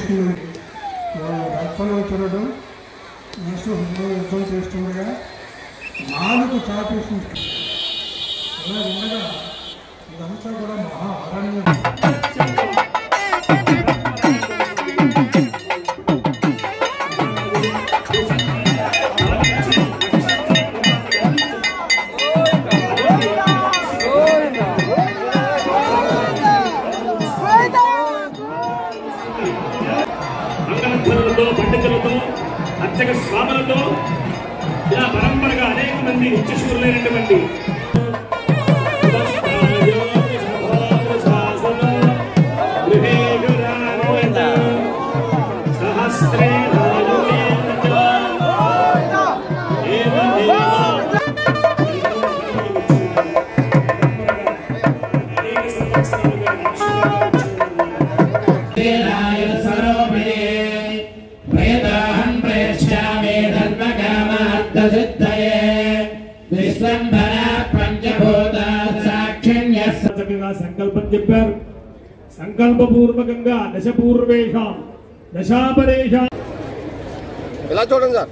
చేసిందండి. రక్తంలో చూడడం యుద్ధం చేస్తుండగా 4 చాపేసి ఇలా ఉండగా ఇదంతా కూడా మహా అరణ్యం. పండితులతో అర్చక స్వాములతో ఇలా పరంపరగా అనేక మంది నిత్యశూరులైనటువంటి సంకల్పం చెప్పారు. సంకల్పపూర్వకంగా దశపూర్వేషాం దశాపరేషాం ఇలా చూడండి సార్.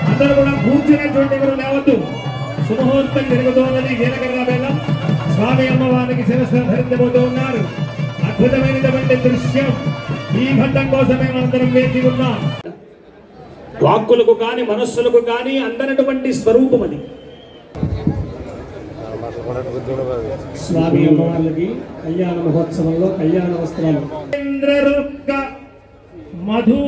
అందరూ కూడా కూర్చునేటువంటి ఎవరు లేవద్దు. సుముహూర్తం జరుగుతోందని జీలకర్ర బెల్లం స్వామి అమ్మవారికి శిరస్సు ధరించబోతూ ఉన్నారు. అద్భుతమైనటువంటి దృశ్యం. ఈ ఘట్టం కోసమే మనందరం వేచి ఉన్నాం. వాక్కులకు కాని మనస్సులకు కాని అందనటువంటి స్వరూపం అది. స్వామి అమ్మవార్లకి కళ్యాణ మహోత్సవంలో కళ్యాణ వస్త్రాలు మధు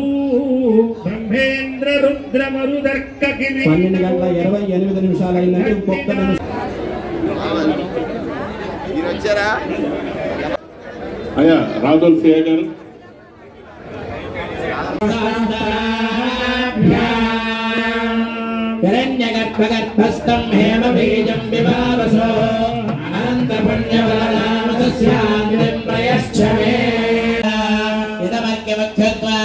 బ్రహ్మేంద్ర రుద్ర మరుదర్క 12:28 అయిందంటే ఇంకొక నిమిషం. అయ్యా రాఘుల్ సిఐ గారు హిరణ్యగర్భగర్భస్థం హేమ బీజం విభావసో అనంత పుణ్యఫలనామస్యామిదం ప్రయశ్చమే ఇదమగ్యవక్షత్వా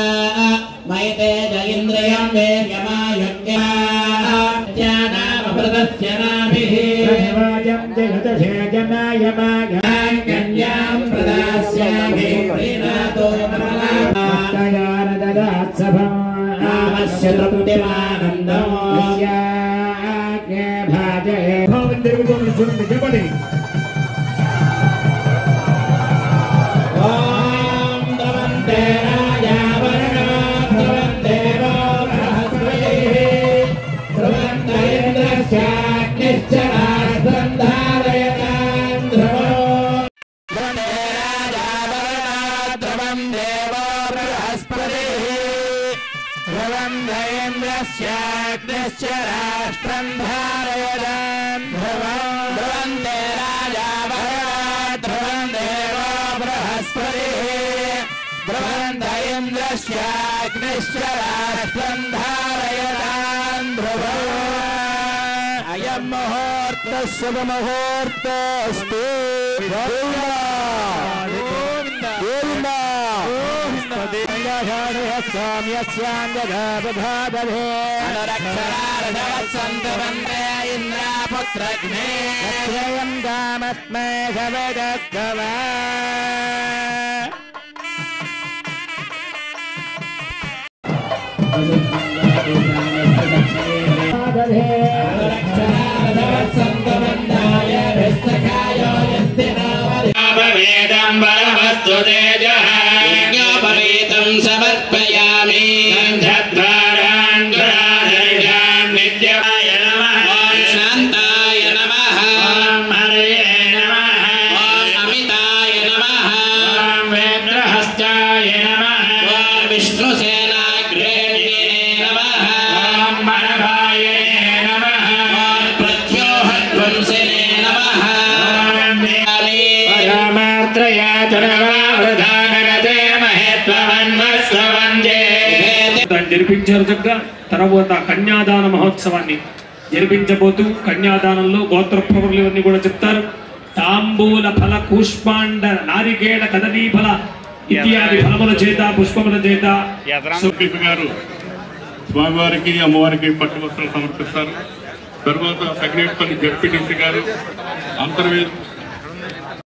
మైతే జయింద్రియం వేర్యమాయుక్యానామృతస్య నాభిః దేవాజం జగతశేజనాయమాగన్యాం ప్రదాస్యామి ప్రీణాతో కమలాభాయాన దదాత్సభం నామస్య తృప్తిమానందం భాజయే భావం జరుగుతుంది. చూడండి చెప్పండి. రాష్ట్రం ధారయదాన్ ధ్రువంతే రాజా ధ్రువం దేవో బృహస్పతి ధ్రువంత ఇంద్రస్యాగ్నిశ్చ రాష్ట్రం ధారయదాన్ ధ్రువం అయం ముహూర్త శుభ ముహూర్తస్తు. యజ్ఞోపవీతం సమర్పయామి. శాంతాయ నమః. అమితాయ నమః. విష్ణుసేనాగ్రేణ్యే నమః. ప్రత్యోహధ్వంసినే నమః. జరిపించారు చక్కగా. తర్వాత కన్యాదాన మహోత్సవాన్ని జరిపించబోతూ కన్యాదానంలో గోత్రప్రవరులు ఇవన్నీ కూడా చెప్తారు. తాంబూల ఫల కూష్మాండ నారికేళ కదలీ ఫల ఇత్యాది ఫలముల చేత పుష్పముల చేత గారు స్వామివారికి అమ్మవారికి పట్టు వస్త్రాలు సమర్పిస్తారు. తర్వాత తగినేపల్లి జడ్పీటీసీ గారు అంతర్వేది